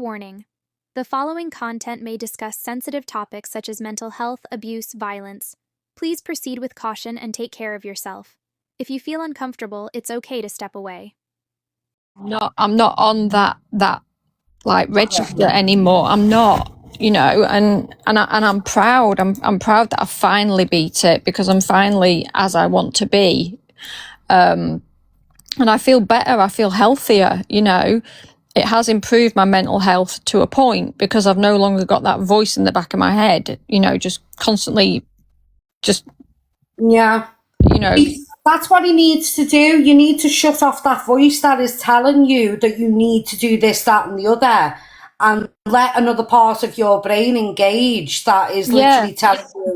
warning. The following content may discuss sensitive topics such as mental health, abuse, violence. Please proceed with caution and take care of yourself. If you feel uncomfortable, it's okay to step away. No, I'm not on that like register anymore. I'm not, and I'm proud. I'm proud that I finally beat it, because I'm finally as I want to be. And I feel better. I feel healthier. It has improved my mental health to a point, because I've no longer got that voice in the back of my head, just constantly, Yeah. That's what he needs to do. You need to shut off that voice that is telling you that you need to do this, that, and the other, and let another part of your brain engage that is literally telling you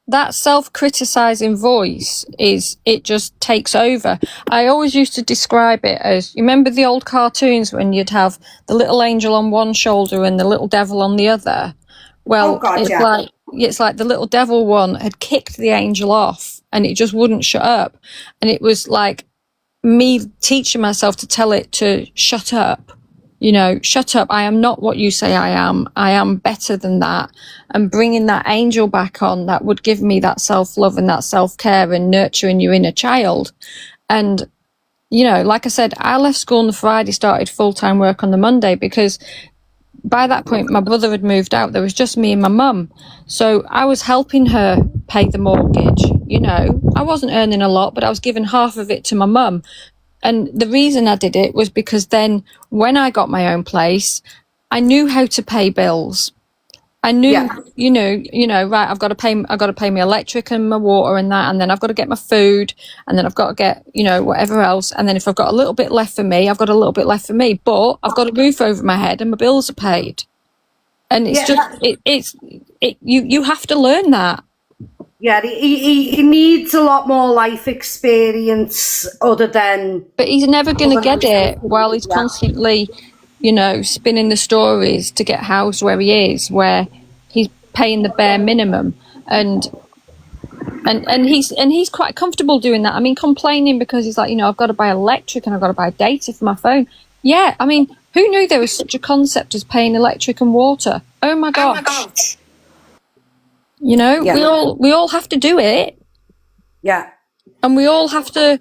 that self-criticizing voice it just takes over. I always used to describe it as, you remember the old cartoons when you'd have the little angel on one shoulder and the little devil on the other? Well, it's like the little devil one had kicked the angel off, and it just wouldn't shut up. And it was like me teaching myself to tell it to shut up. Shut up. I am not what you say I am. I am better than that. And bringing that angel back on, that would give me that self-love and that self-care and nurturing your inner child. And, like I said, I left school on the Friday, started full-time work on the Monday, because by that point, my brother had moved out. There was just me and my mum. So I was helping her pay the mortgage. I wasn't earning a lot, but I was giving half of it to my mum. And the reason I did it was because then when I got my own place, I knew how to pay bills. I knew, right, I've got to pay my electric and my water and that, and then I've got to get my food, and then I've got to get, whatever else. And then if I've got a little bit left for me, I've got a little bit left for me, but I've got a roof over my head and my bills are paid. And it's you have to learn that. Yeah, he needs a lot more life experience other than... But he's never going to get it while he's constantly, spinning the stories to get housed where he is, where he's paying the bare minimum. And he's quite comfortable doing that. I mean, complaining because he's like, I've got to buy electric and I've got to buy data for my phone. Yeah, I mean, who knew there was such a concept as paying electric and water? Oh my gosh. We all have to do it. Yeah. And we all have to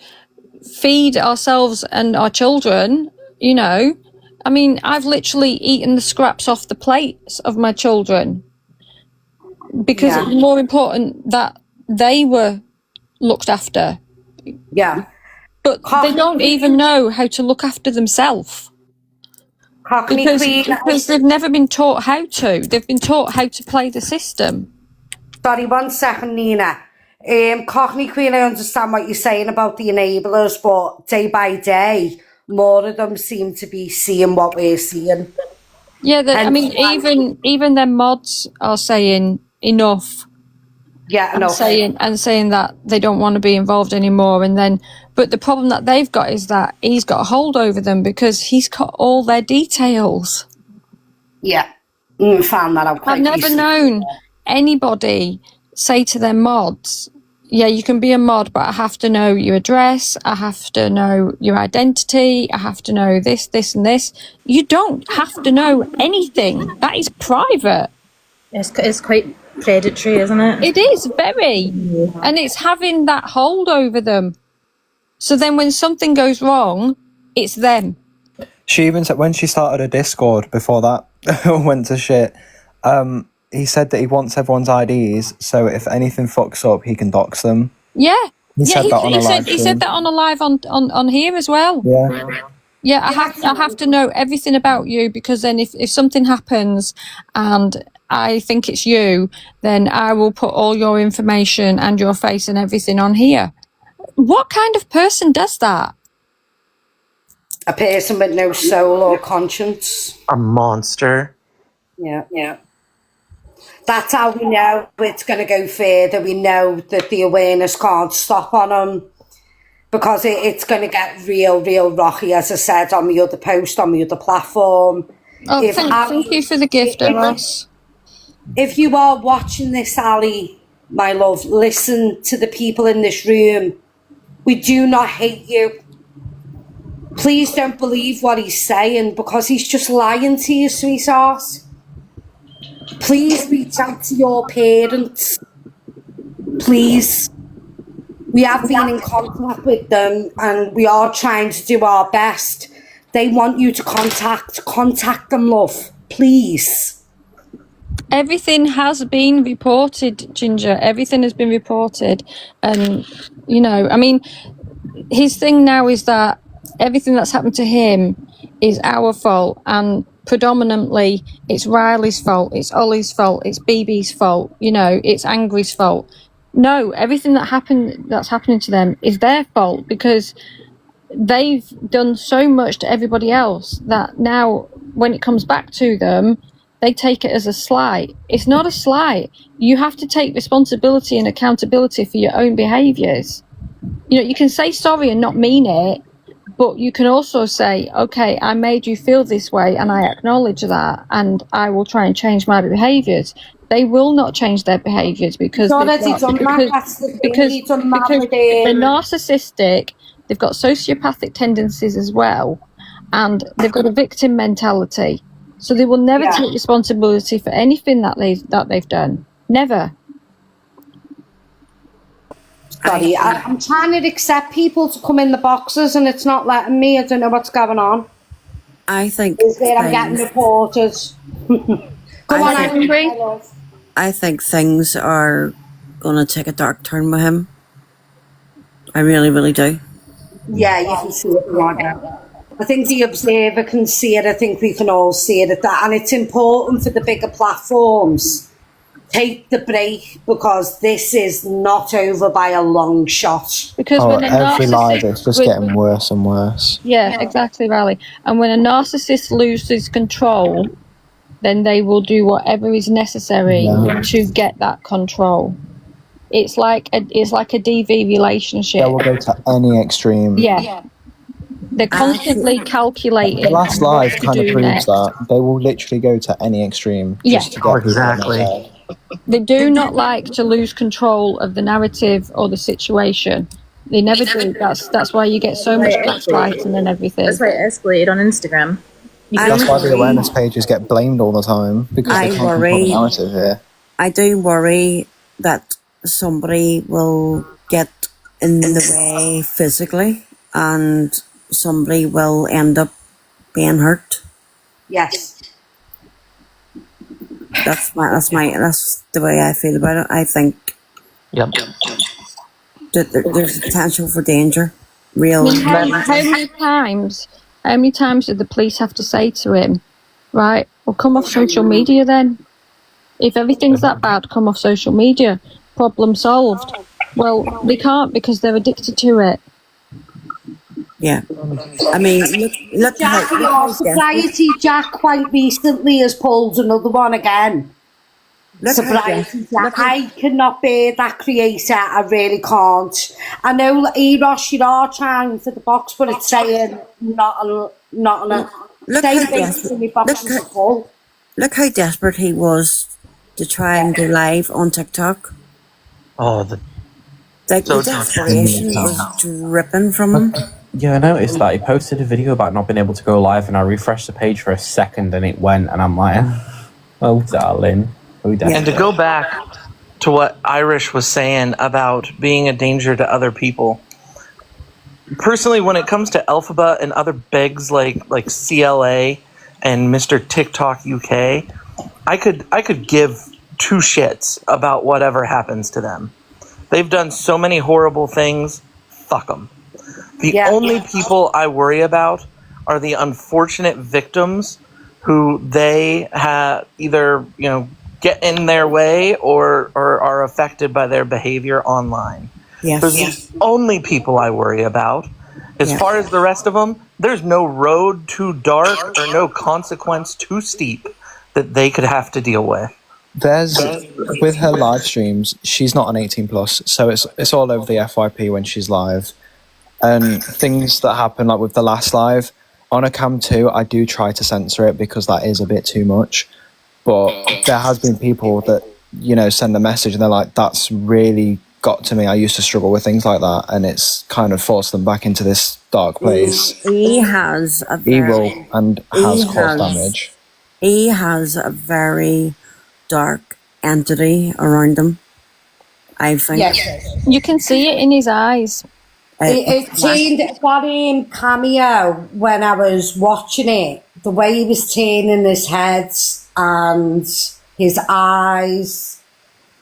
feed ourselves and our children, I mean, I've literally eaten the scraps off the plates of my children, because it's more important that they were looked after. Yeah. But they don't even know how to look after themselves. Because they've never been taught how to. They've been taught how to play the system. Sorry, 1 second, Nina. Cockney Queen, I understand what you're saying about the enablers, but day by day, more of them seem to be seeing what we're seeing. Yeah, I mean, even their mods are saying enough. Yeah, enough. And saying that they don't want to be involved anymore. But the problem that they've got is that he's got a hold over them, because he's got all their details. Yeah, found that out. I've never known anybody say to their mods, yeah, you can be a mod, but I have to know your address, I have to know your identity, I have to know this, and this. You don't have to know anything. That is private. It's quite predatory, isn't it? It is, very. And it's having that hold over them. So then when something goes wrong, it's them. She even said, when she started a Discord before that went to shit, he said that he wants everyone's IDs, so if anything fucks up, he can dox them. Yeah. He said that on a live on here as well. Yeah. Yeah, I have to know everything about you, because then if something happens and I think it's you, then I will put all your information and your face and everything on here. What kind of person does that? A person with no soul or conscience. A monster. Yeah. That's how we know it's going to go further. We know that the awareness can't stop on them, because it's going to get real rocky, as I said on the other post, on the other platform. Oh, thank you for the gift, Ross. If you are watching this, Ali, my love, listen to the people in this room. We do not hate you. Please don't believe what he's saying, because he's just lying to you, sweetheart. Please reach out to your parents. Please. We have been in contact with them and we are trying to do our best. They want you to contact them, love. Please. Everything has been reported, Ginger. Everything has been reported. And, you know, I mean, his thing now is that everything that's happened to him is our fault. And predominantly, it's Riley's fault, it's Ollie's fault, it's BB's fault, you know, it's Angry's fault. No, everything that's happening to them is their fault, because they've done so much to everybody else that now when it comes back to them, they take it as a slight. It's not a slight. You have to take responsibility and accountability for your own behaviours. You know, you can say sorry and not mean it, but you can also say, okay, I made you feel this way and I acknowledge that, and I will try and change my behaviours. They will not change their behaviours because they're narcissistic, they've got sociopathic tendencies as well, and they've got a victim mentality. So they will never take responsibility for anything that they've done. Never. Sorry, I'm trying to accept people to come in the boxes and it's not letting me. I don't know what's going on. I think I'm getting reported. I think things are going to take a dark turn with him. I really, really do. Yeah, you can see it right now. I think the observer can see it. I think we can all see it at that. And it's important for the bigger platforms. Take the break, because this is not over by a long shot. Because every live it's just getting worse and worse. Yeah, exactly, Riley. And when a narcissist loses control, then they will do whatever is necessary to get that control. It's like a DV relationship. They will go to any extreme. Yeah. They're constantly calculating. The last live kind of proves that. They will literally go to any extreme just to get exactly. They do not like to lose control of the narrative or the situation. They never do. That's why you get so much gaslighting and everything. That's why it escalated on Instagram. That's why the awareness pages get blamed all the time, because they can't control the narrative here. I do worry that somebody will get in the way physically and somebody will end up being hurt. Yes. That's the way I feel about it. I think that there's potential for danger. Real. How many times did the police have to say to him, right, well, come off social media then? If everything's that bad, come off social media. Problem solved. Well, they can't, because they're addicted to it. Yeah. I mean, look Jack, our sobriety Jack quite recently has pulled another one again. Sobriety Jack. I cannot bear that creator. I really can't. I know, Eros, you are trying for the box, but it's saying not on a... Look how desperate he was to try and go live on TikTok. Oh, the desperation was dripping from him. Yeah, I noticed that. He posted a video about not being able to go live, and I refreshed the page for a second, and it went, and I'm like, oh, darling. And to go back to what Irish was saying about being a danger to other people, personally, when it comes to Elphaba and other begs like CLA and Mr. TikTok UK, I could give two shits about whatever happens to them. They've done so many horrible things. Fuck them. The only people I worry about are the unfortunate victims who they have either, get in their way or are affected by their behavior online. Yes. Those are the only people I worry about. As far as the rest of them, there's no road too dark or no consequence too steep that they could have to deal with. With her live streams, she's not an 18 plus, so it's all over the FYP when she's live. And things that happen, like with the last live, on a cam 2, I do try to censor it because that is a bit too much. But there has been people that, send a message and they're like, that's really got to me. I used to struggle with things like that, and it's kind of forced them back into this dark place. He has a very, Evil and has caused damage. He has a very dark entity around him, I think. Yes. You can see it in his eyes. It changed that cameo when I was watching it. The way he was turning his head and his eyes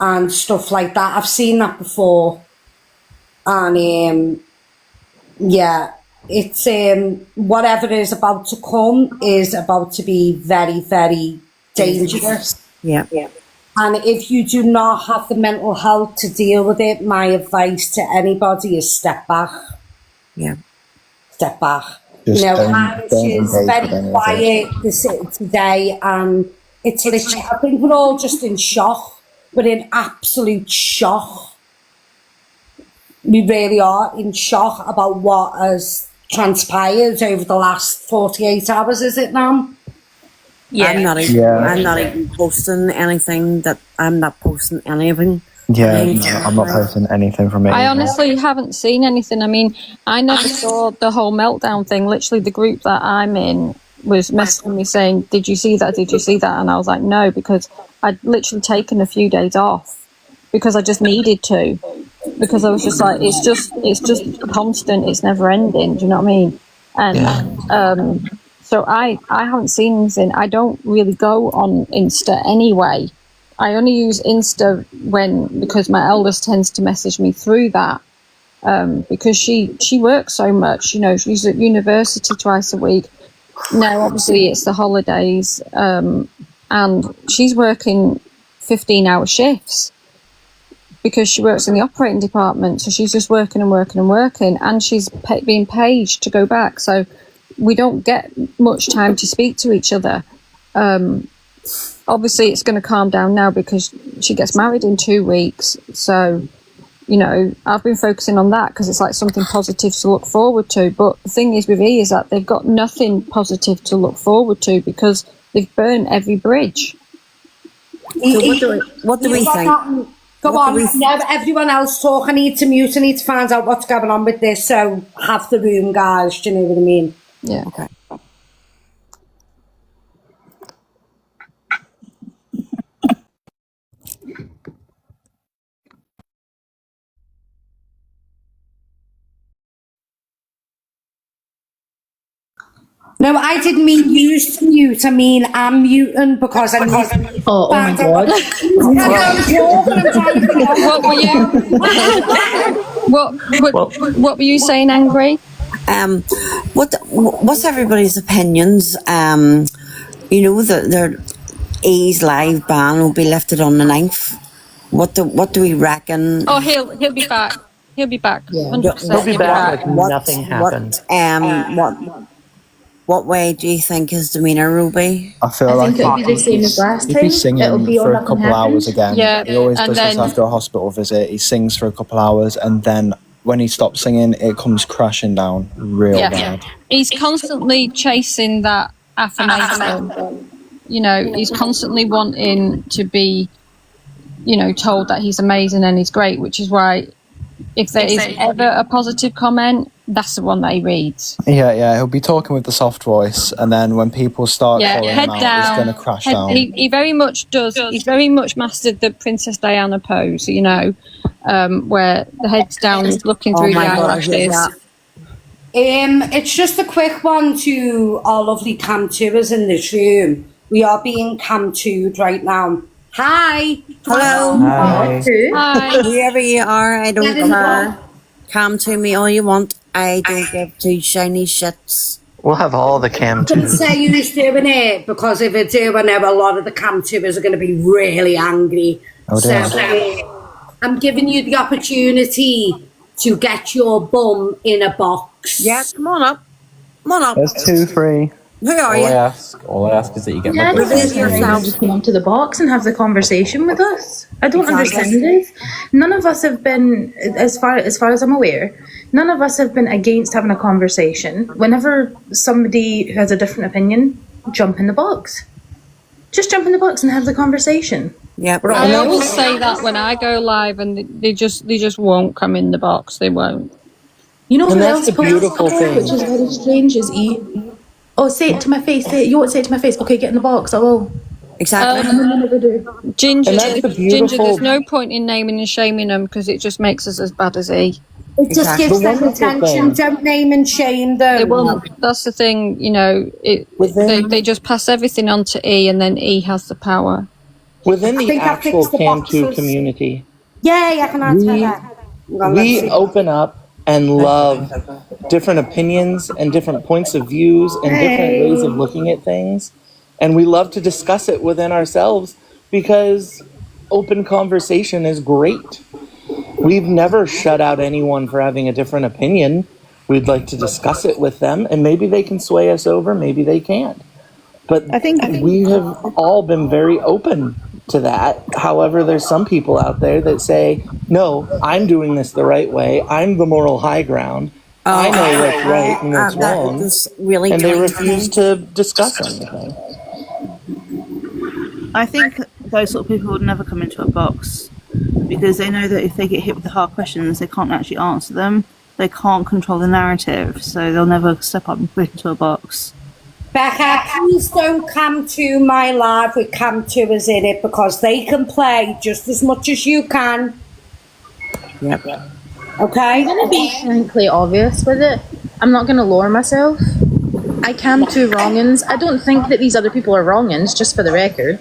and stuff like that. I've seen that before. And yeah, it's whatever is about to come is about to be very, very dangerous. Yeah. And if you do not have the mental health to deal with it, my advice to anybody is step back. Yeah. Step back. Just Irish is very quiet today, and it's literally, I think we're all just in shock. We're in absolute shock. We really are in shock about what has transpired over the last 48 hours, is it now? Yeah. I'm not even posting anything I'm not posting anything. Yeah, I'm not posting anything from it. I honestly haven't seen anything. I mean, I never saw the whole meltdown thing. Literally, the group that I'm in was messaging me saying, "Did you see that? Did you see that?" And I was like, "No," because I'd literally taken a few days off because I just needed to. Because I was just like, it's just constant. It's never ending. Do you know what I mean? And so I haven't seen anything. I don't really go on Insta anyway. I only use Insta because my eldest tends to message me through that, because she works so much. You know, she's at university twice a week. Now, obviously, it's the holidays, and she's working 15-hour shifts because she works in the operating department. So she's just working and working and working, and she's being paid to go back. So we don't get much time to speak to each other. Obviously, it's going to calm down now because she gets married in 2 weeks. So, you know, I've been focusing on that because it's like something positive to look forward to. But the thing is with E is that they've got nothing positive to look forward to because they've burnt every bridge. So what do we think? Go on, now everyone else talk. I need to mute, I need to find out what's going on with this, so have the room, guys, do you know what I mean? Yeah. Okay. No, I didn't mean use to mute, I mean I'm muting because I need Oh my God. What were you saying, Angry? What's everybody's opinions? You know, their E's live ban will be lifted on the 9th. What do we reckon? Oh, he'll be back. He'll be back. Yeah. 100%. He'll be back like nothing happened. What way do you think his demeanour will be? I feel like it'll be the same as last time. if he's singing It'll be for a on couple nothing hours happened. again, he always and does this then- after a hospital visit. He sings for a couple hours, and then when he stops singing, it comes crashing down real bad. He's constantly chasing that affirmation. You know, he's constantly wanting to be, you know, told that he's amazing and he's great, which is why if there is ever a positive comment, that's the one that he reads. Yeah, he'll be talking with the soft voice, and then when people start calling head him out, down, he's going to crash down. He very much does. He's very much mastered the Princess Diana pose, you know, where the head's down, looking through the eyelashes. It's just a quick one to our lovely cam tours in this room. We are being cam toured right now. Hi. Hello. Hi. Hi. Whoever you are, I don't care. Come to me all you want. I don't give two shiny shits. We'll have all the cam I didn't tours. say who's doing it, because if I do, I know a lot of the cam tours are going to be really angry. Oh, So dear. I'm giving you the opportunity to get your bum in a box. Yeah, come on up. Come on up. There's 2, 3. Who are you? All I ask is that you get Yeah, my just Reveal yourself. come onto the box and have the conversation with us. I don't Exactly. understand this. None of us have been, as far as I'm aware, none of us have been against having a conversation. Whenever somebody who has a different opinion, jump in the box. Just jump in the box and have the conversation. Yep. I always say that when I go live, and they just won't come in the box. They won't. You know And who that's else the beautiful posts, thing. which is very strange, is E. Oh, say it to my face. Say it. You won't say it to my face. Okay, get in the box. I will. Exactly. And then you never do. Ginger, And that's the Ginger, there's beautiful- no point in naming and shaming them because it just makes us as bad as E. It just gives The them wonderful attention. thing- Don't name and shame them. They won't. That's the thing, you know. They just pass everything on to E, and then E has the power. Within the think I actual fixed the Cam2 boxes. community, Yay, I can answer that. Well, let's we see. open up and love different opinions and different points of views and different ways of looking at things. And we love to discuss it within ourselves because open conversation is great. We've never shut out anyone for having a different opinion. We'd like to discuss it with them, and maybe they can sway us over, maybe they can't. But I think we have all been very open to that. However, there's some people out there that say, no, I'm doing this the right way. I'm the moral high ground. I know what's right and what's wrong. Really and they refuse to discuss anything. I think those sort of people would never come into a box because they know that if they get hit with the hard questions, they can't actually answer them. They can't control the narrative, so they'll never step up and put into a box. Becca, please don't come to my live with Cam2 in it because they can play just as much as you can. Yep. Okay? I'm going to be frankly obvious with it. I'm not going to lower myself. I cam to wrong-uns. I don't think that these other people are wrong-uns, just for the record.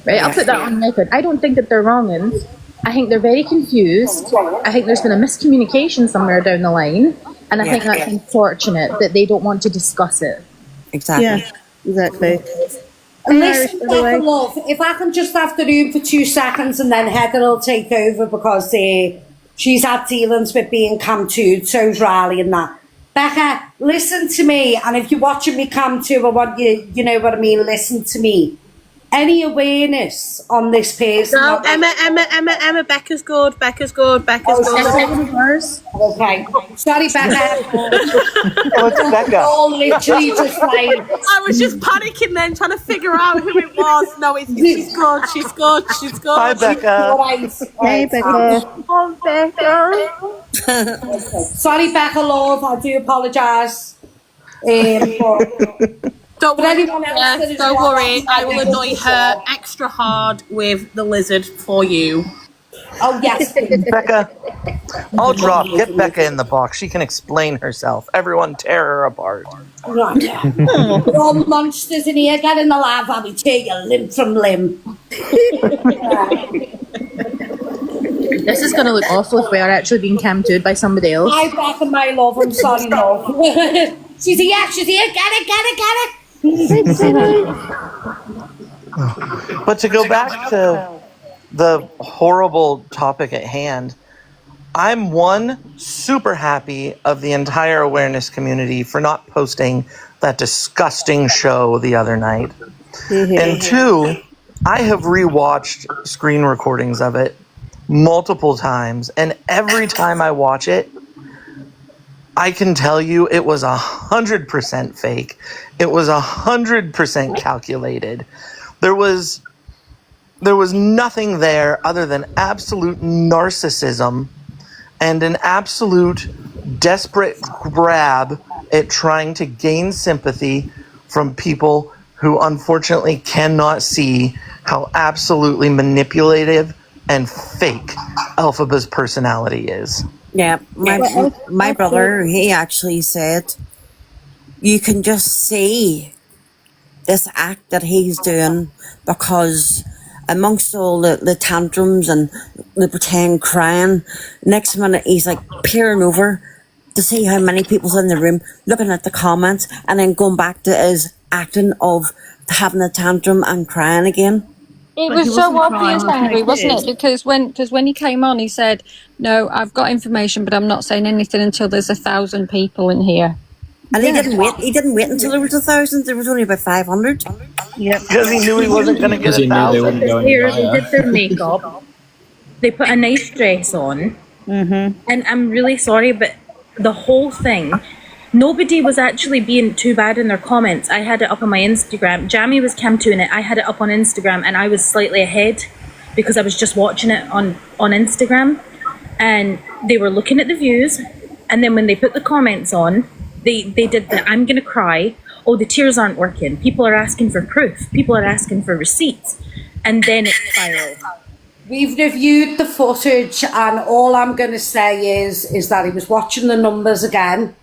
Right? I'll put that on record. I don't think that they're wrong-uns. I think they're very confused. I think there's been a miscommunication somewhere down the line. And I think that's unfortunate that they don't want to discuss it. Exactly. Yeah, exactly. Listen, Becca, love, if I can just have the room for 2 seconds and then Heather will take over because she's had dealings with being Cam2, so's Riley and that. Becca, listen to me, and if you're watching me Cam2, I want you, you know what I mean, listen to me. Any awareness on this person? No, Emma, Becca's good. Okay. Sorry, Becca. What's Becca? All literally just like... I was just panicking then, trying to figure out who it was. No, she's good. She's good. She's good. Hi, Becca. Hey, Becca. Oh, Becca. Sorry, Becca, love. I do apologise. Don't worry, don't worry. I will annoy her extra hard with the lizard for you. Oh, yes. Becca, I'll drop. Get Becca in the box. She can explain herself. Everyone tear her apart. Right. You're all monsters in here. Get in the lab, I'll tear you limb from limb. This is going to look awful if we are actually being cam-toed by somebody else. Hi, Becca, my love. I'm sorry, love. She's here. Get it. But to go back to the horrible topic at hand, I'm super happy of the entire awareness community for not posting that disgusting show the other night. And 2, I have rewatched screen recordings of it multiple times, and every time I watch it, I can tell you it was 100% fake. It was 100% calculated. There was nothing there other than absolute narcissism and an absolute desperate grab at trying to gain sympathy from people who unfortunately cannot see how absolutely manipulative and fake Elphaba's personality is. Yeah, my brother, he actually said, you can just see this act that he's doing because amongst all the tantrums and the pretend crying, next minute he's like peering over to see how many people's in the room, looking at the comments, and then going back to his acting of having a tantrum and crying again. It was so obvious, angry, wasn't it? Because when he came on, he said, "No, I've got information, but I'm not saying anything until there's 1,000 people in here." And he didn't wait. He didn't wait until there was 1,000. There was only about 500. Yep. Because he knew he wasn't going to get 1,000. They did their makeup. They put a nice dress on. Mm-hmm. And I'm really sorry, but the whole thing, nobody was actually being too bad in their comments. I had it up on my Instagram. Jamie was cam-toing it. I had it up on Instagram, and I was slightly ahead. because I was just watching it on Instagram, and they were looking at the views, and then when they put the comments on, they did the "I'm gonna cry," "Oh, the tears aren't working," "People are asking for proof," "People are asking for receipts," and then it spiraled. We've reviewed the footage, and all I'm going to say is that he was watching the numbers again.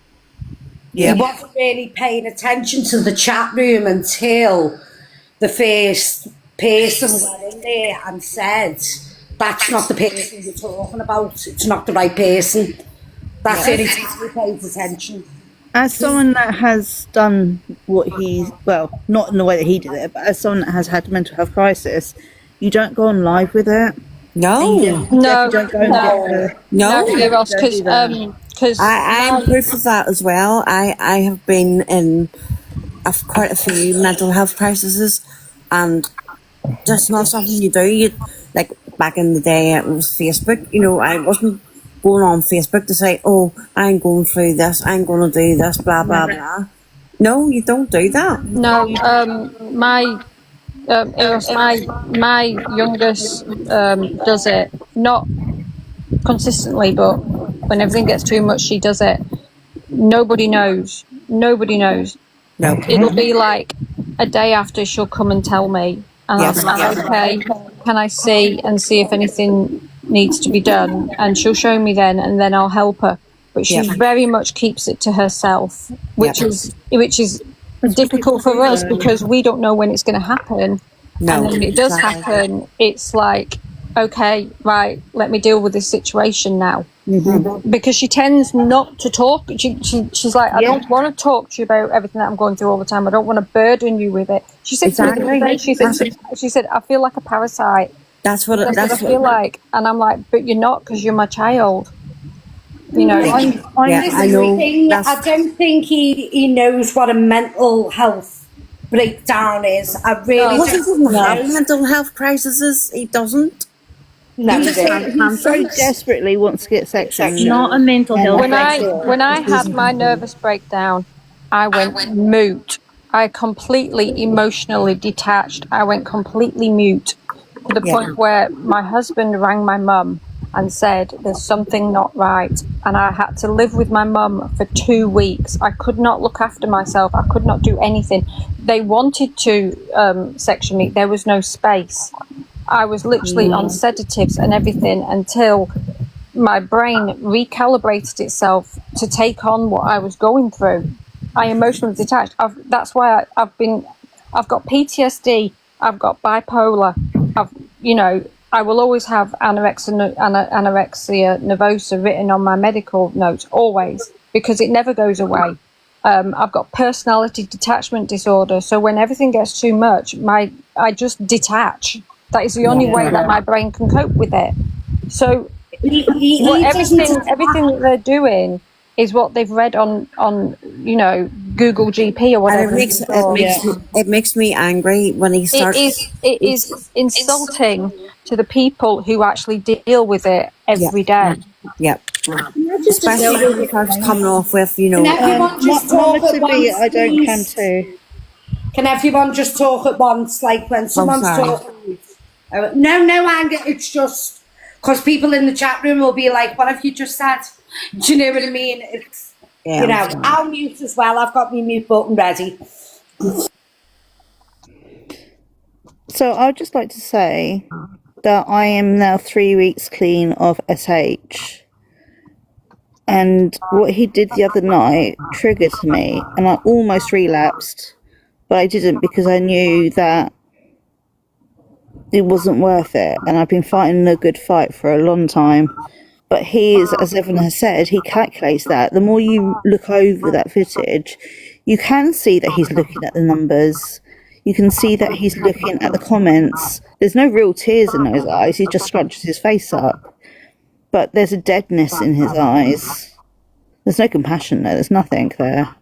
He wasn't really paying attention to the chat room until the first person went in there and said, "That's not the person you're talking about. It's not the right person." That's it. He pays attention. As someone that has done what well, not in the way that he did it, but as someone that has had a mental health crisis, you don't go on live with it. No. No, don't go and get because I am proof of that as well. I have been in quite a few mental health crises, and just not something you do. You, like back in the day, it was Facebook. You know, I wasn't going on Facebook to say, "Oh, I'm going through this. I'm going to do this." Blah blah blah. No, you don't do that. No, my youngest does it, not consistently, but when everything gets too much, she does it. Nobody knows. No. It'll be like a day after she'll come and tell me, and I'll say, "Okay, can I see if anything needs to be done?" And she'll show me then, and then I'll help her. But she very much keeps it to herself, which is difficult for us because we don't know when it's going to happen. No, and then when it does happen, it's like, okay, right, let me deal with this situation now. Because she tends not to talk. She's like, I don't want to talk to you about everything that I'm going through all the time. I don't want to burden you with it. She said, she said, I feel like a parasite. That's what I feel like. And I'm like, but you're not, because you're my child. You know, I don't think he knows what a mental health breakdown is. I really doesn't have mental health crises. He doesn't. No, he so desperately wants to get section. Not a mental health. When I had my nervous breakdown, I went mute. I completely emotionally detached. I went completely mute to the point where my husband rang my mum and said, "There's something not right." And I had to live with my mum for 2 weeks. I could not look after myself. I could not do anything. They wanted to section me. There was no space. I was literally on sedatives and everything until my brain recalibrated itself to take on what I was going through. I emotionally detached. That's why I've got PTSD. I've got bipolar. I will always have anorexia nervosa written on my medical notes, always, because it never goes away. I've got personality detachment disorder, so when everything gets too much, I just detach. That is the only way that my brain can cope with it. So everything that they're doing is what they've read on Google GP or whatever. It makes me angry when he starts. It is insulting to the people who actually deal with it every day. Especially when he starts coming off with, Can everyone just talk at once, I don't please? come to. Can everyone just talk at once, like when someone's talking? No anger. It's just because people in the chat room will be like, "What have you just said?" Do you know what I mean? It's I'll mute as well. I've got my mute button ready. So I'd just like to say that I am now 3 weeks clean of SH. And what he did the other night triggered me, and I almost relapsed, but I didn't because I knew that it wasn't worth it, and I've been fighting a good fight for a long time. But he is, as Evan has said, he calculates that. The more you look over that footage, you can see that he's looking at the numbers. You can see that he's looking at the comments. There's no real tears in those eyes. He just scrunches his face up. But there's a deadness in his eyes. There's no compassion there. There's nothing there.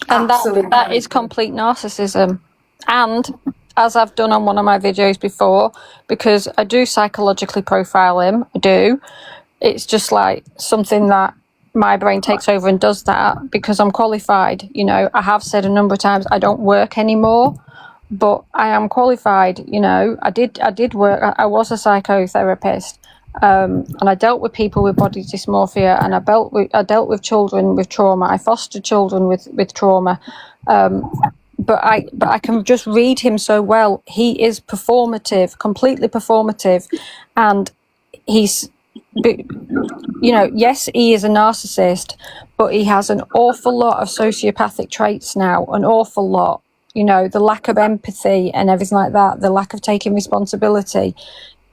And that is complete narcissism. And as I've done on one of my videos before, because I do psychologically profile him, it's just like something that my brain takes over and does that because I'm qualified. I have said a number of times I don't work anymore, but I am qualified. You know, I did work. I was a psychotherapist, and I dealt with people with body dysmorphia, and I dealt with children with trauma. I fostered children with trauma. But I can just read him so well. He is performative, completely performative, and he's, you know, yes, he is a narcissist, but he has an awful lot of sociopathic traits now, an awful lot. You know, the lack of empathy and everything like that, the lack of taking responsibility.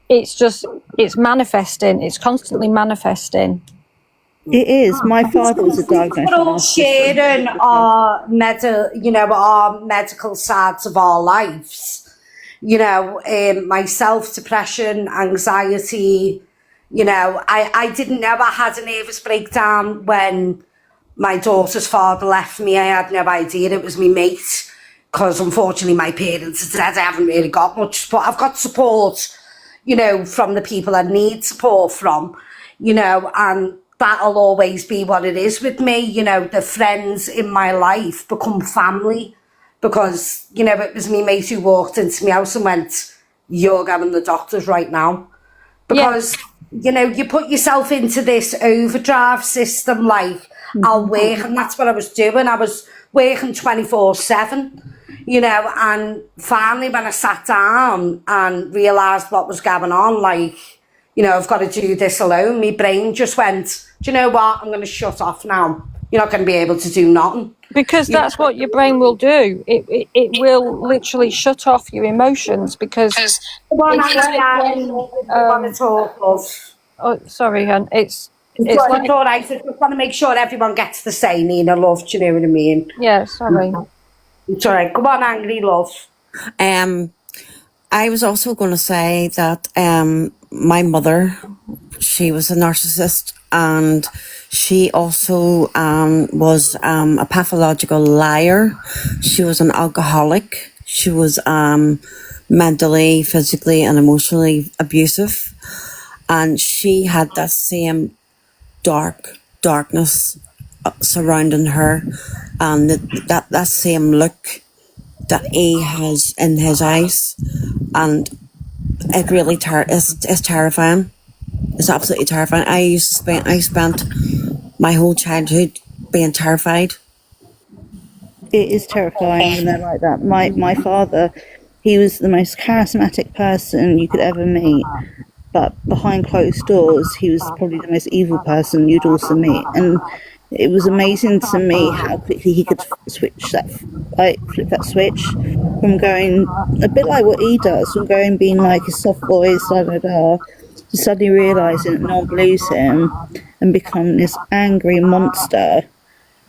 It's manifesting. It's constantly manifesting. It is. My father was a diagnosed We're all narcissist. sharing our our medical sides of our lives. You know, myself, depression, anxiety. You know, I didn't know I had a nervous breakdown when my daughter's father left me. I had no idea it was my mate, because unfortunately my parents are dead. I haven't really got much support. I've got support, you know, from the people I need support from, you know, and that'll always be what it is with me. You know, the friends in my life become family, because, you know, it was me mate who walked into my house and went, "You're going to the doctors right now." Because, you know, you put yourself into this overdrive system, like, I'll work, and that's what I was doing. I was working 24/7, you know, and finally when I sat down and realised what was going on, like, you know, I've got to do this alone, my brain just went, do you know what, I'm going to shut off now. You're not going to be able to do nothing. Because that's what your brain will do. It will literally shut off your emotions, because it's like when, want to talk, love. oh, sorry, hon. It's It's like, all right. I just want to make sure everyone gets the same, Nina, love. Do you know what I mean? yeah, sorry. It's all right. Come on, angry love. I was also going to say that my mother, she was a narcissist, and she also was a pathological liar. She was an alcoholic. She was mentally, physically, and emotionally abusive, and she had that same darkness surrounding her, and that same look that he has in his eyes, and it really it's terrifying. It's absolutely terrifying. I spent my whole childhood being terrified. It is terrifying when they're like that. My father, he was the most charismatic person you could ever meet, but behind closed doors, he was probably the most evil person you'd also meet. And it was amazing to me how quickly he could flip that switch from going a bit like what he does, from going being like a soft voice, to suddenly realising that no one believes him and become this angry monster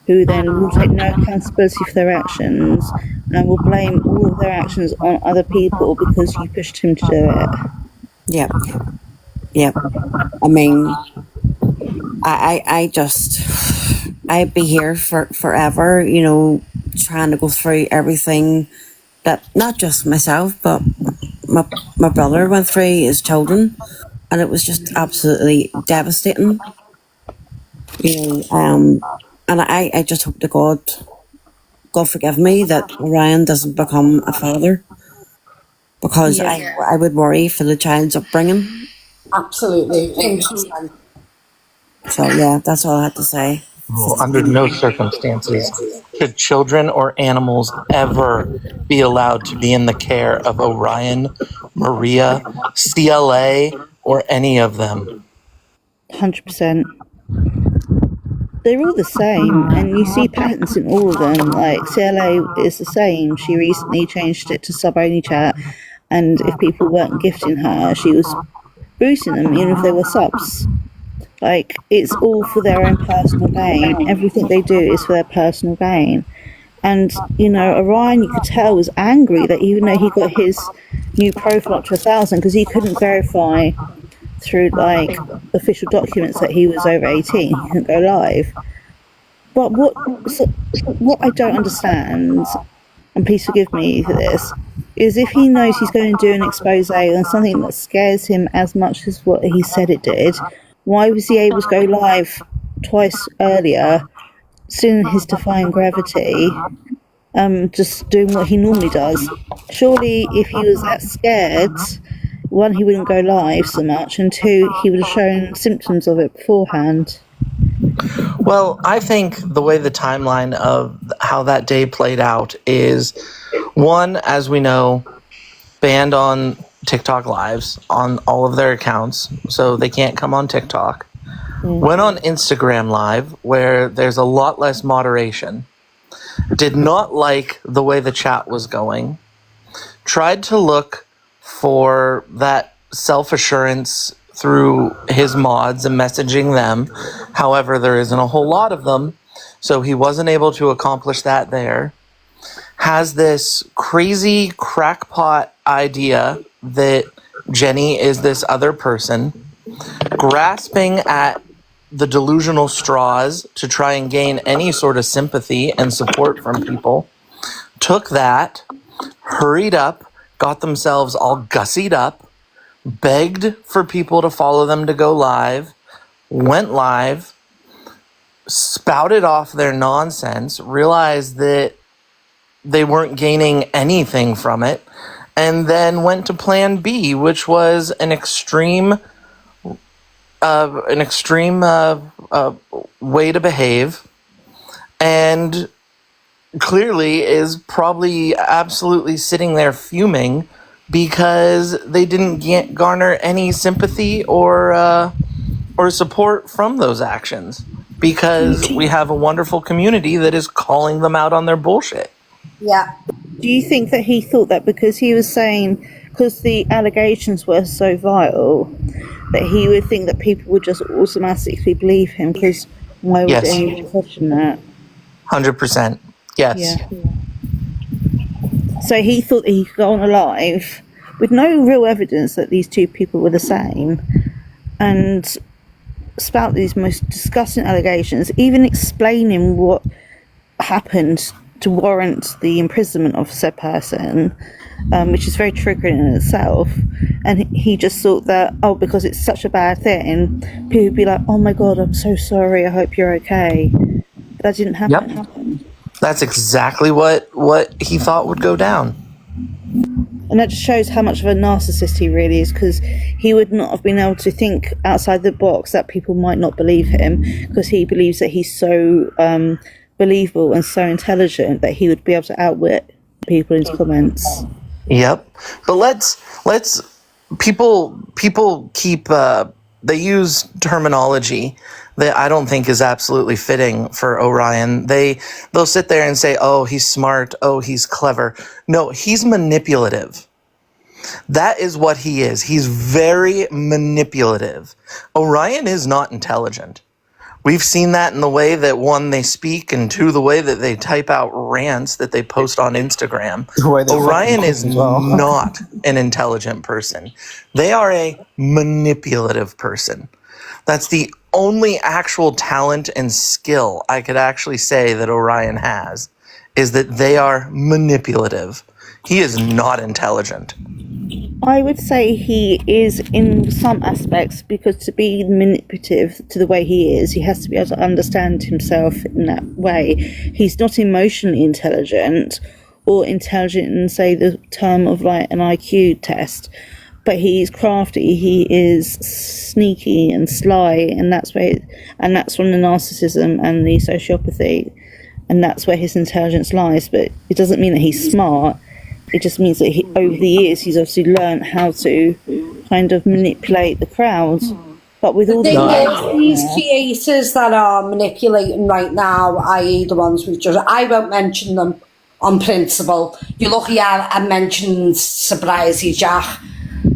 who then will take no accountability for their actions and will blame all of their actions on other people because you pushed him to do it. Yep. I mean, I'd be here for forever, you know, trying to go through everything that not just myself, but my brother went through, his children, and it was just absolutely devastating. You know, and I just hope to God forgive me that Ryan doesn't become a father, because I would worry for the child's upbringing. Absolutely. So yeah, that's all I had to say. Well, under no circumstances should children or animals ever be allowed to be in the care of Orion, Maria, CLA, or any of them. 100%. They're all the same, and you see patterns in all of them. Like CLA is the same. She recently changed it to sub-only chat, and if people weren't gifting her, she was boosting them, even if they were subs. Like, it's all for their own personal gain. Everything they do is for their personal gain. And, you know, Orion, you could tell, was angry that even though he got his new profile up to 1,000, because he couldn't verify through, like, official documents that he was over 18, he couldn't go live. But what I don't understand, and please forgive me for this, is if he knows he's going to do an expose on something that scares him as much as what he said it did, why was he able to go live twice earlier, still in his defying gravity, just doing what he normally does. Surely, if he was that scared, one, he wouldn't go live so much, and two, he would have shown symptoms of it beforehand. Well, I think the way the timeline of how that day played out is, one, as we know, banned on TikTok lives on all of their accounts, so they can't come on TikTok. Went on Instagram live, where there's a lot less moderation. Did not like the way the chat was going. Tried to look for that self-assurance through his mods and messaging them. However, there isn't a whole lot of them, so he wasn't able to accomplish that there. Has this crazy crackpot idea that Jenny is this other person, grasping at the delusional straws to try and gain any sort of sympathy and support from people. Took that, hurried up, got themselves all gussied up, begged for people to follow them to go live, went live, spouted off their nonsense, realized that they weren't gaining anything from it, and then went to plan B, which was an extreme way to behave, and clearly is probably absolutely sitting there fuming because they didn't garner any sympathy or support from those actions, because we have a wonderful community that is calling them out on their bullshit. Yeah. Do you think that he thought that because he was saying, because the allegations were so vile, that he would think that people would just automatically believe him? Because why would anyone question that? 100%. Yes. Yeah. So he thought that he could go on a live with no real evidence that these two people were the same and spout these most disgusting allegations, even explaining what happened to warrant the imprisonment of said person, which is very triggering in itself. And he just thought that, because it's such a bad thing, people would be like, oh my God, I'm so sorry, I hope you're okay. But that didn't happen. Yep. That's exactly what he thought would go down. And that just shows how much of a narcissist he really is, because he would not have been able to think outside the box that people might not believe him, because he believes that he's so believable and so intelligent that he would be able to outwit people in his comments. Yep. But let's people keep they use terminology that I don't think is absolutely fitting for Orion. They'll sit there and say, oh, he's smart, oh, he's clever. No, he's manipulative. That is what he is. He's very manipulative. Orion is not intelligent. We've seen that in the way that, one, they speak, and two, the way that they type out rants that they post on Instagram. Orion is not an intelligent person. They are a manipulative person. That's the only actual talent and skill I could actually say that Orion has, is that they are manipulative. He is not intelligent. I would say he is in some aspects, because to be manipulative to the way he is, he has to be able to understand himself in that way. He's not emotionally intelligent or intelligent in, say, the term of like an IQ test, but he's crafty, he is sneaky and sly, and that's from the narcissism and the sociopathy, and that's where his intelligence lies. But it doesn't mean that he's smart. It just means that over the years he's obviously learned how to kind of manipulate the crowd. But with all these creators that are manipulating right now, i.e. the ones I won't mention them on principle. You're lucky I mentioned Sobriety Jack,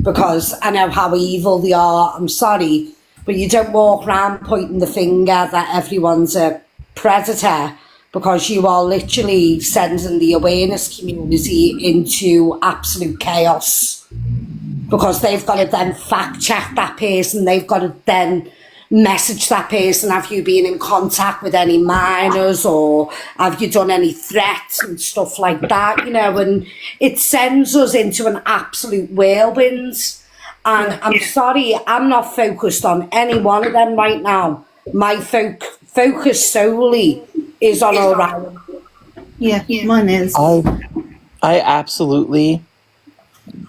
because I know how evil they are. I'm sorry, but you don't walk around pointing the finger that everyone's a predator, because you are literally sending the awareness community into absolute chaos, because they've got to then fact check that person, they've got to then message that person, have you been in contact with any minors, or have you done any threats and stuff like that, and it sends us into an absolute whirlwind. And I'm sorry, I'm not focused on any one of them right now. My focus solely is on Orion. Yeah, mine is. I absolutely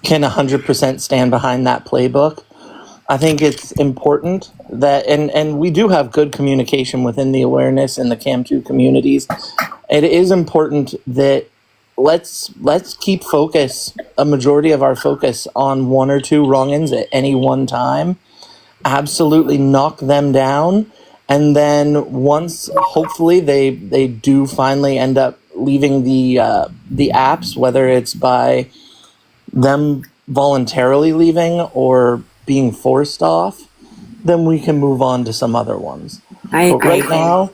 can 100% stand behind that playbook. I think it's important that, and we do have good communication within the awareness and the CAM2 communities. It is important that let's keep a majority of our focus on one or two wrong-ins at any one time. Absolutely knock them down. And then once, hopefully, they do finally end up leaving the apps, whether it's by them voluntarily leaving or being forced off, then we can move on to some other ones. But right now,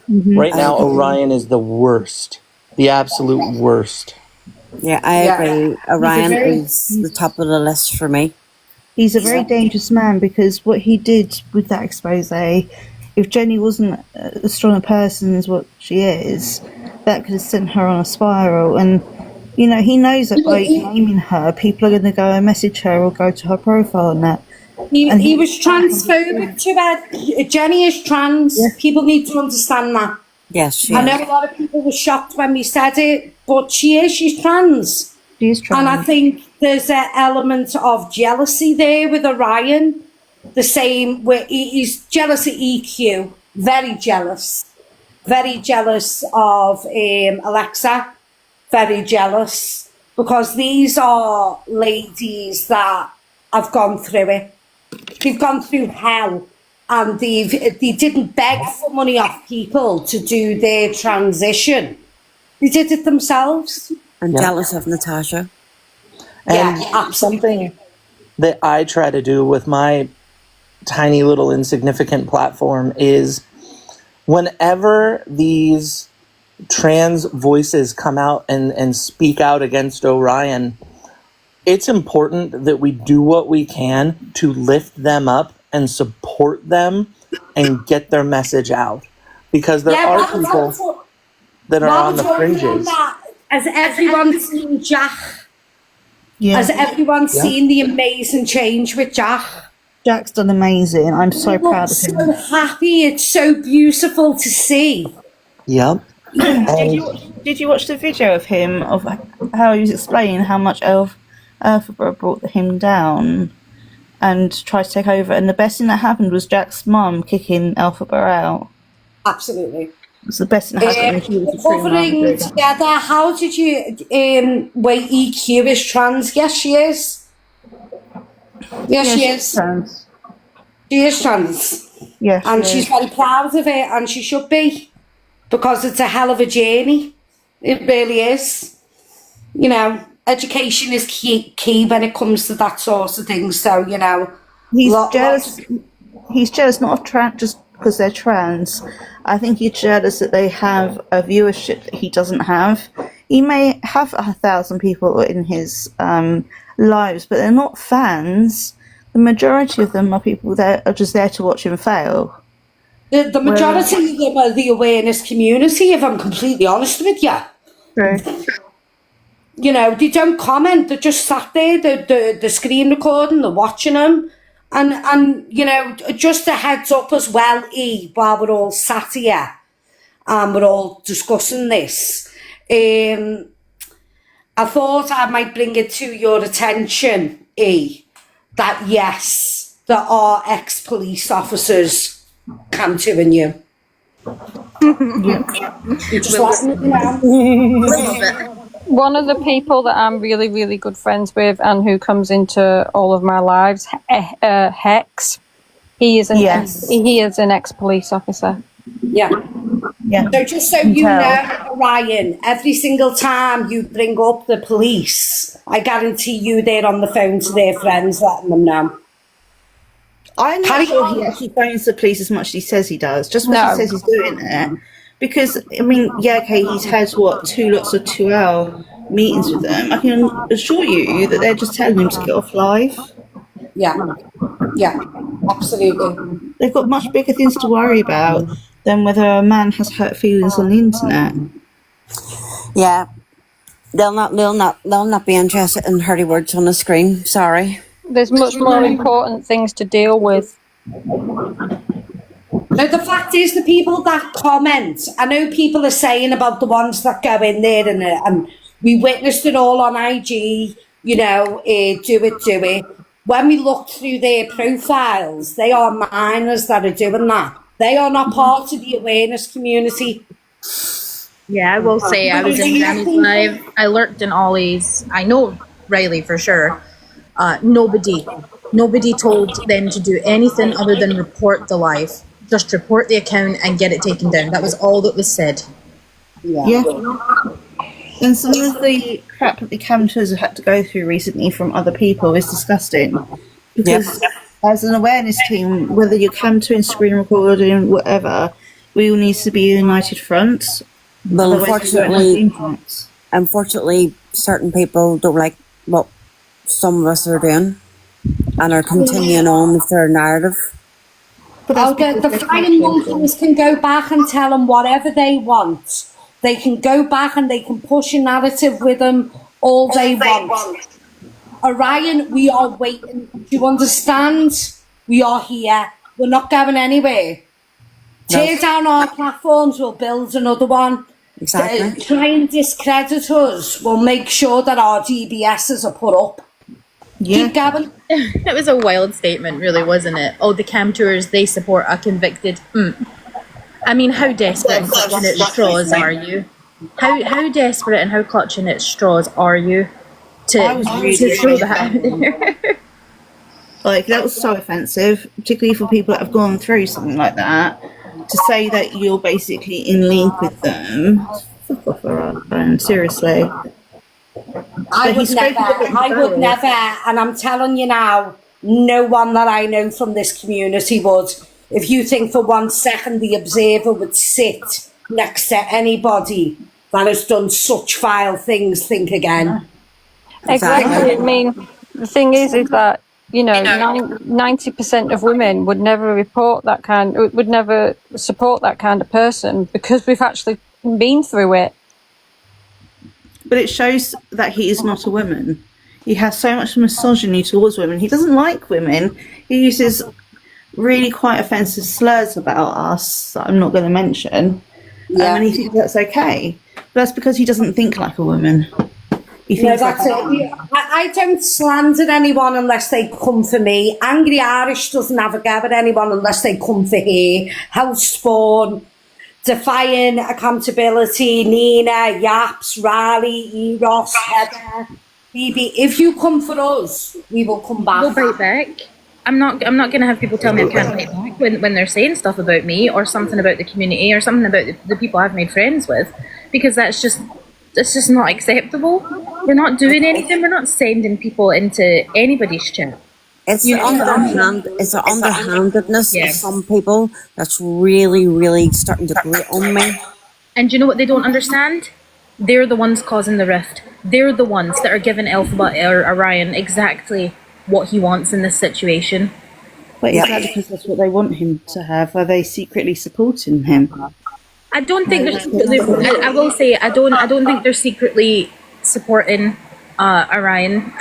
Orion is the worst, the absolute worst. Yeah, I agree. Orion is the top of the list for me. He's a very dangerous man because what he did with that expose, if Jenny wasn't as strong a person as what she is, that could have sent her on a spiral. And, you know, he knows that by naming her, people are going to go and message her or go to her profile and that. He was transphobic to her. Jenny is trans. Yeah. People need to understand that. Yes, she is. I know a lot of people were shocked when we said it, but she's trans. She is trans. And I think there's an element of jealousy there with Orion. The same where he's jealous of EQ, very jealous of Alexa, very jealous, because these are ladies that have gone through it. They've gone through hell, and they didn't beg for money off people to do their transition. They did it themselves. I'm jealous of Natasha. And something that I try to do with my tiny little insignificant platform is whenever these trans voices come out and speak out against Orion, it's important that we do what we can to lift them up and support them and get their message out. Because there are people that are on the fringes. Has everyone seen Jack? Yeah. Has everyone seen the amazing change with Jack? Jack's done amazing. I'm so proud of him. So happy. It's so beautiful to see. Yep. Did you watch the video of him, of how he was explaining how much Elphaba brought him down and tried to take over? And the best thing that happened was Jack's mum kicking Elphaba out. Absolutely. It's the best thing that happened. Covering together, how did you wait, EQ is trans? Yes, she is. Yes, she is. Trans. She is trans. Yes. And she's very proud of it, and she should be, because it's a hell of a journey. It really is. You know, education is key when it comes to that sort of thing. So, you know, he's jealous. He's jealous not of trans just because they're trans. I think he's jealous that they have a viewership that he doesn't have. He may have 1,000 people in his lives, but they're not fans. The majority of them are people that are just there to watch him fail. The majority of them are the awareness community, if I'm completely honest with you. True. You know, they don't comment, they're just sat there, the screen recording, they're watching them. And you know, just a heads up as well, while we're all sat here and we're all discussing this, I thought I might bring it to your attention, that yes, there are ex-police officers CAM2ing you. You're just letting it know. One of the people that I'm really, really good friends with and who comes into all of my lives, Hex, he is an ex-police officer. Yeah. So just so you know, Ryan, every single time you bring up the police, I guarantee you they're on the phone to their friends letting them know. I'm not sure he actually phones the police as much as he says he does, just when he says he's doing it. Because, I mean, he's had, 2 lots of 2-hour meetings with them. I can assure you that they're just telling him to get off live. Yeah, absolutely. They've got much bigger things to worry about than whether a man has hurt feelings on the internet. Yeah, they'll not be interested in hurty words on the screen. Sorry. There's much more important things to deal with. No, the fact is, the people that comment, I know people are saying about the ones that go in there, and we witnessed it all on IG, you know, do it. When we look through their profiles, they are minors that are doing that. They are not part of the awareness community. Yeah, I will say I was in Granny's live. I lurked in Ollie's. I know Riley for sure. Nobody told them to do anything other than report the live. Just report the account and get it taken down. That was all that was said. Yeah. And some of the crap that the cameras have had to go through recently from other people is disgusting. Because as an awareness team, whether you're camtoing, screen recording, whatever, we all need to be a united front. Well, unfortunately, certain people don't like what some of us are doing and are continuing on with their narrative. But the flying monkeys can go back and tell them whatever they want. They can go back and they can push a narrative with them all they want. Orion, we are waiting. Do you understand? We are here. We're not going anywhere. Tear down our platforms, we'll build another one. Exactly. Try and discredit us, we'll make sure that our DBSs are put up. Yeah. Keep going. It was a wild statement, really, wasn't it? Oh, the cam tours, they support a convicted. I mean, how desperate and clutching at straws are you? How desperate and how clutching at straws are you to throw that out there? Like, that was so offensive, particularly for people that have gone through something like that. To say that you're basically in link with them. Fuck off, Aaron, seriously. I would never, and I'm telling you now, no one that I know from this community would. If you think for 1 second the observer would sit next to anybody that has done such vile things, think again. Exactly. I mean, the thing is that, you know, 90% of women would never would never support that kind of person because we've actually been through it. But it shows that he is not a woman. He has so much misogyny towards women. He doesn't like women. He uses really quite offensive slurs about us that I'm not going to mention. And he thinks that's okay. But that's because he doesn't think like a woman. He thinks that's it. I don't slander anyone unless they come for me. Angry Irish doesn't have a go at anyone unless they come for her. House Spawn, Defying Accountability, Nina, Yaps, Riley, Eros, Heather, Phoebe. If you come for us, we will come back. We'll bite back. I'm not going to have people tell me I can't bite back when they're saying stuff about me or something about the community or something about the people I've made friends with, because that's just not acceptable. We're not doing anything. We're not sending people into anybody's chat. It's the underhandedness of some people that's really, really starting to grate on me. And you know what they don't understand? They're the ones causing the rift. They're the ones that are giving Elphaba or Orion exactly what he wants in this situation. But is that because that's what they want him to have? Are they secretly supporting him? I don't think they're secretly, I will say I don't think they're secretly supporting Orion.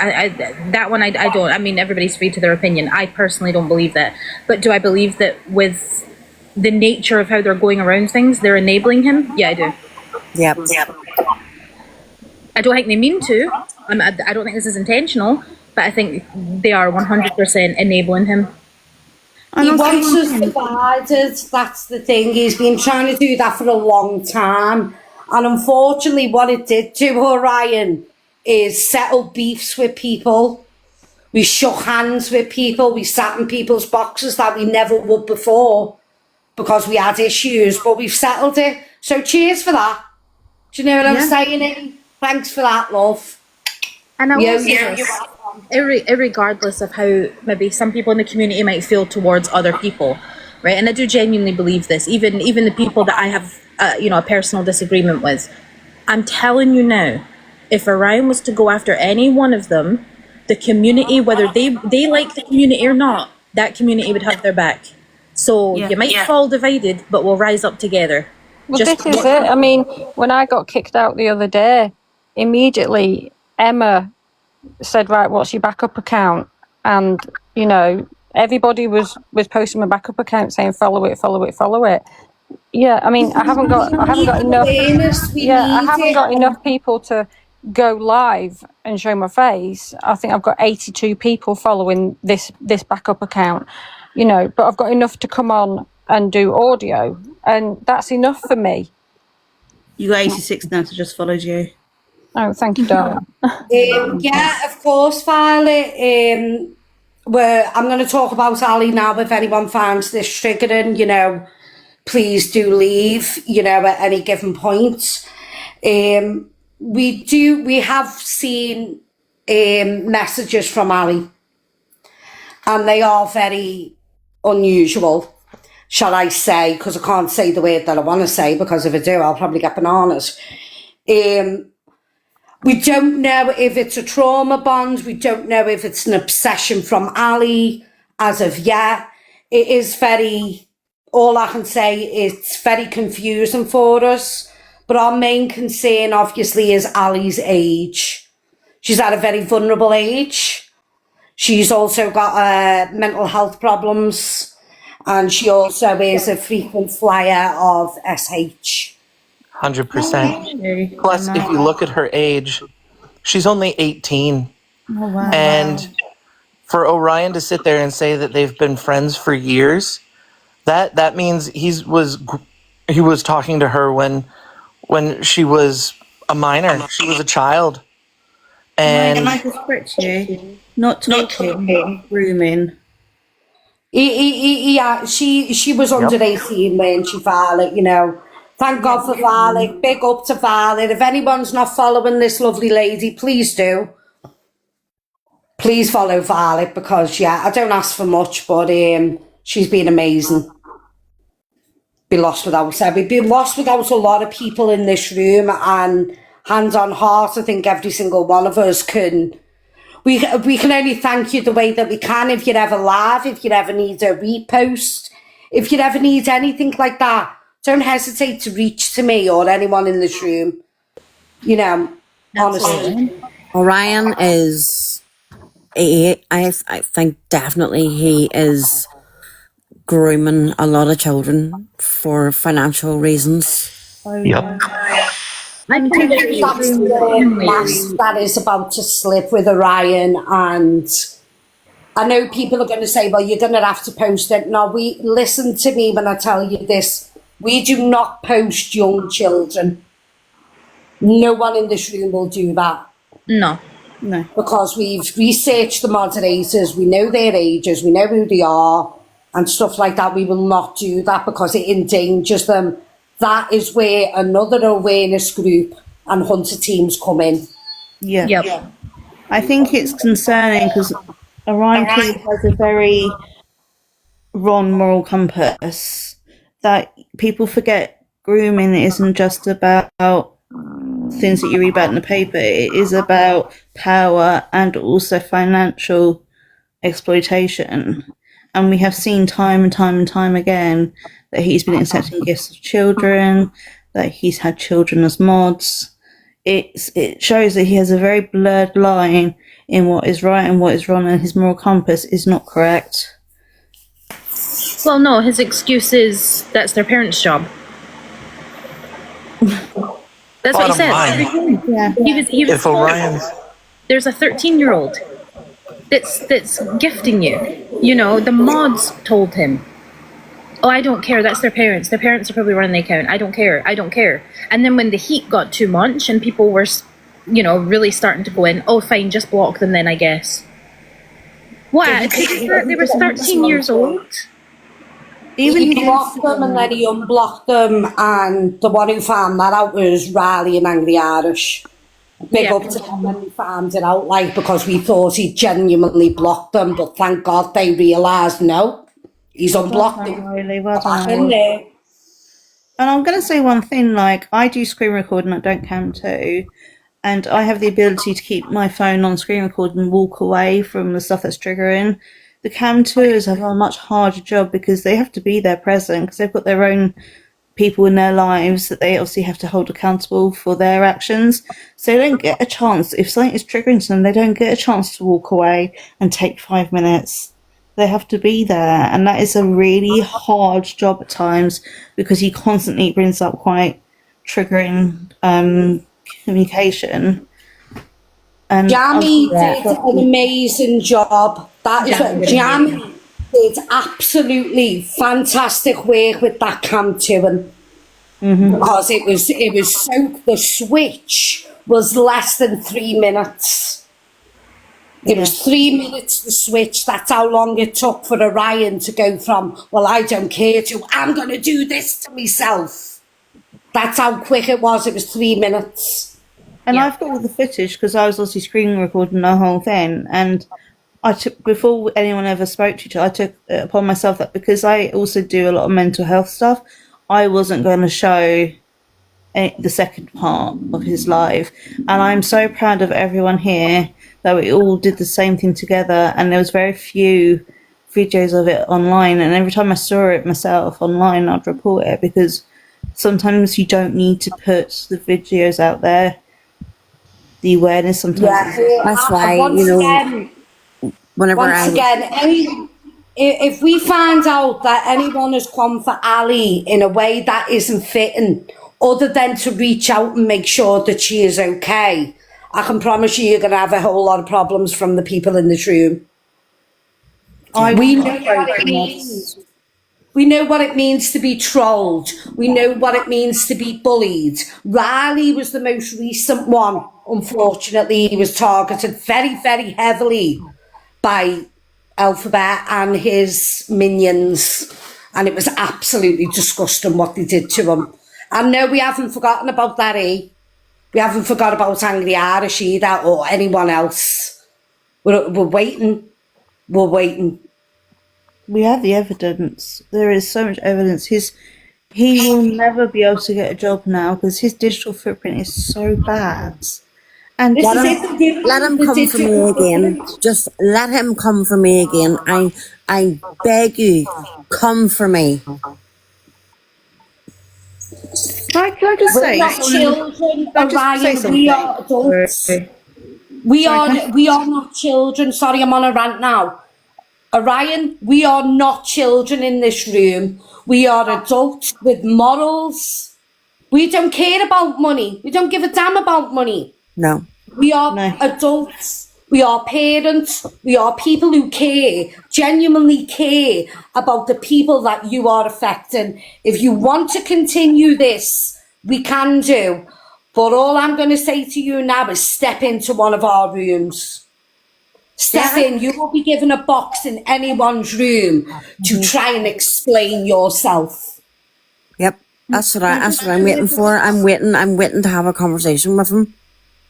That one I don't. I mean, everybody's free to their opinion. I personally don't believe that. But do I believe that with the nature of how they're going around things, they're enabling him? Yeah, I do. Yep. I don't think they mean to. I don't think this is intentional, but I think they are 100% enabling him. He wants us divided, that's the thing. He's been trying to do that for a long time. And unfortunately, what it did to Orion is settle beefs with people. We shook hands with people. We sat in people's boxes that we never would before because we had issues, but we've settled it. So cheers for that. Do you know what I'm saying? Thanks for that, love. And I will say this, irregardless of how maybe some people in the community might feel towards other people, right? And I do genuinely believe this, even the people that I have, a personal disagreement with. I'm telling you now, if Orion was to go after any one of them, the community, whether they like the community or not, that community would have their back. So you might fall divided, but we'll rise up together. Well, this is it. I mean, when I got kicked out the other day, immediately Emma said, right, what's your backup account? And, Everybody was posting my backup account saying follow it, follow it, follow it. Yeah, I mean, I haven't got enough. I haven't got enough people to go live and show my face. I think I've got 82 people following this backup account, you know, but I've got enough to come on and do audio, and that's enough for me. You got 86 now to just followed you. Oh, thank you, darling. Yeah, of course, Violet. I'm going to talk about Ali now. If anyone finds this triggering, you know, please do leave, you know, at any given point. We have seen messages from Ali, and they are very unusual, shall I say, because I can't say the word that I want to say, because if I do, I'll probably get bananas. We don't know if it's a trauma bond. We don't know if it's an obsession from Ali as of yet. It is all I can say, it's very confusing for us. But our main concern, obviously, is Ali's age. She's at a very vulnerable age. She's also got mental health problems. And she also is a frequent flyer of SH. 100%. Plus, if you look at her age, she's only 18. Oh, wow. And for Orion to sit there and say that they've been friends for years, that means he was talking to her when she was a minor. She was a child. And can I just correct you? Not talking, grooming. Yeah, she was under 18 when she Violet, you know. Thank God for Violet. Big up to Violet. If anyone's not following this lovely lady, please do. Please follow Violet, because, yeah, I don't ask for much, but she's been amazing. Be lost without her. We've been lost without a lot of people in this room, and hand on heart, I think every single one of us can. We can only thank you the way that we can. If you're ever live, if you ever need a repost, if you ever need anything like that, don't hesitate to reach to me or anyone in this room. You know, honestly. Orion is, I think definitely he is grooming a lot of children for financial reasons. Yep. I think that's the mask that is about to slip with Orion, and I know people are going to say, well, you're going to have to post it. No, listen to me when I tell you this. We do not post young children. No one in this room will do that. No. Because we've researched the moderators, we know their ages, we know who they are, and stuff like that. We will not do that because it endangers them. That is where another awareness group and hunter teams come in. Yeah. Yep. I think it's concerning because Orion has a very wrong moral compass that people forget. Grooming isn't just about things that you read about in the paper. It is about power and also financial exploitation. And we have seen time and time and time again that he's been accepting gifts of children, that he's had children as mods. It shows that he has a very blurred line in what is right and what is wrong, and his moral compass is not correct. Well, no, his excuse is that's their parents' job. That's what he said. Yeah. He was if Orion's there's a 13-year-old that's gifting you. You know, the mods told him, oh, I don't care, that's their parents. Their parents are probably running the account. I don't care. And then when the heat got too much and people were, you know, really starting to go in, oh, fine, just block them then, I guess. What? They were 13 years old? Even he blocked them and then he unblocked them, and the one who found that out was Riley and Angry Irish. Big up to them when we found it out, like, because we thought he genuinely blocked them, but thank God they realised, no, he's unblocked them. Back in there. And I'm going to say one thing, like, I do screen record and I don't cam too, and I have the ability to keep my phone on screen record and walk away from the stuff that's triggering. The cam tours have a much harder job because they have to be there present, because they've got their own people in their lives that they obviously have to hold accountable for their actions. So they don't get a chance. If something is triggering them, they don't get a chance to walk away and take 5 minutes. They have to be there, and that is a really hard job at times because he constantly brings up quite triggering communication. And Jamie did an amazing job. That is what Jamie did. Absolutely fantastic work with that cam too, because it was so. The switch was less than 3 minutes. It was 3 minutes to switch. That's how long it took for Orion to go from, well, I don't care, to, I'm going to do this to myself. That's how quick it was. It was 3 minutes. And I've got all the footage because I was obviously screen recording the whole thing. And I took, before anyone ever spoke to each other, I took it upon myself that because I also do a lot of mental health stuff, I wasn't going to show the second part of his life. And I'm so proud of everyone here that we all did the same thing together, and there was very few videos of it online, and every time I saw it myself online I'd report it, because sometimes you don't need to put the videos out there. The awareness sometimes that's why, if we find out that anyone has come for Ali in a way that isn't fitting, other than to reach out and make sure that she is okay, I can promise you're going to have a whole lot of problems from the people in this room. We know what it means. We know what it means to be trolled. We know what it means to be bullied. Riley was the most recent one. Unfortunately, he was targeted very, very heavily by Elphaba and his minions. And it was absolutely disgusting what they did to him. And no, we haven't forgotten about that, We haven't forgot about Angry Irish either, or anyone else. We're waiting. We're waiting. We have the evidence. There is so much evidence. He will never be able to get a job now because his digital footprint is so bad. And let him come for me again. Just let him come for me again. I beg you, come for me. Can I just say, we're not children, Orion. We are adults. We are not children. Sorry, I'm on a rant now. Orion, we are not children in this room. We are adults with morals. We don't care about money. We don't give a damn about money. No. We are adults. We are parents. We are people who care, genuinely care about the people that you are affecting. If you want to continue this, we can do. But all I'm going to say to you now is step into one of our rooms. Step in. You will be given a box in anyone's room to try and explain yourself. Yep, that's what I'm waiting for. I'm waiting to have a conversation with him.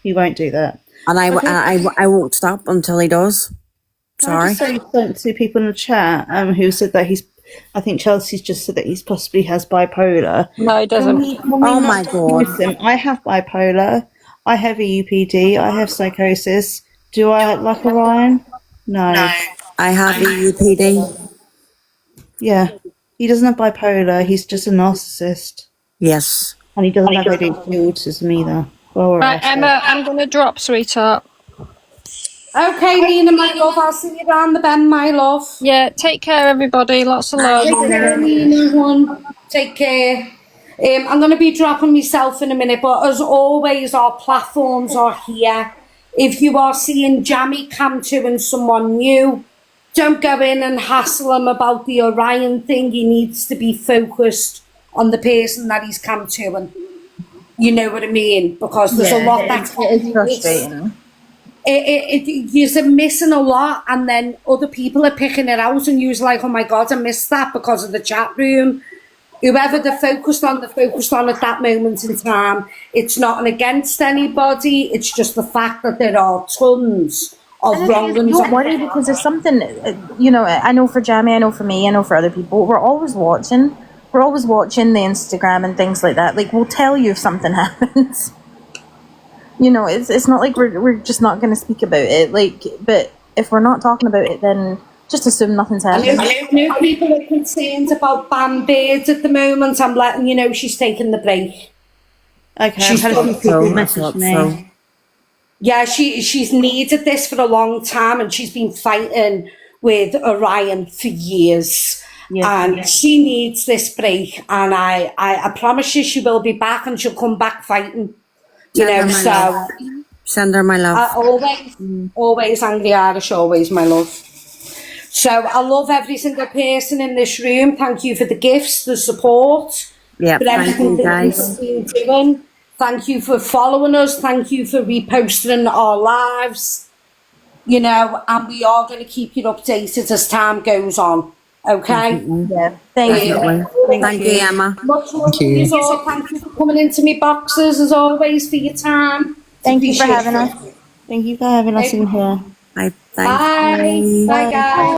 He won't do that, and I won't stop until he does. Sorry. Can I just say to people in the chat who said that I think Chelsea's just said that he possibly has bipolar. No, he doesn't. Oh my God. Listen, I have bipolar. I have EUPD. I have psychosis. Do I act like Orion? No. I have EUPD. Yeah. He doesn't have bipolar. He's just a narcissist. Yes. And he doesn't have ADHD autism either. Right, Emma, I'm going to drop, sweetheart. Okay, Nina, my love. I'll see you down the bend, my love. Yeah, take care, everybody. Lots of love. Take care, Nina. Take care. I'm going to be dropping myself in a minute, but as always, our platforms are here. If you are seeing Jamie come to and someone new, don't go in and hassle him about the Orion thing. He needs to be focused on the person that he's come to, and you know what I mean? Because there's a lot that's frustrating. You're missing a lot, and then other people are picking it out, and you're like, oh my God, I missed that because of the chat room. Whoever they're focused on at that moment in time. It's not against anybody. It's just the fact that there are tons of wrong ones. Don't worry, because there's something, I know for Jamie, I know for me, I know for other people, we're always watching. We're always watching the Instagram and things like that. Like, we'll tell you if something happens. It's not like we're just not going to speak about it. Like, but if we're not talking about it, then just assume nothing's happening. I know people are concerned about Band-Aids at the moment. I'm letting you know she's taking the break. Okay, I've had a few people message me. Yeah, she's needed this for a long time, and she's been fighting with Orion for years. Yeah. And she needs this break, and I promise you she will be back, and she'll come back fighting. You Send her know, my so love. Send her my love. always Angry Irish, always my love. So I love every single person in this room. Thank you for the gifts, the support, Yeah, for thank everything you that guys. you've been doing. Thank you for following us. Thank you for reposting our lives. You know, and we are going to keep you updated as time goes on. Okay? Definitely. Yeah. Thank you. Definitely. Thank you, Emma. Much love Thank to you. you all. Thank you for coming into me boxes as always, for your time. It's Thank you for appreciated. having us. Thank you for having us in here. Bye. Thanks. Bye. Bye. Bye, guys.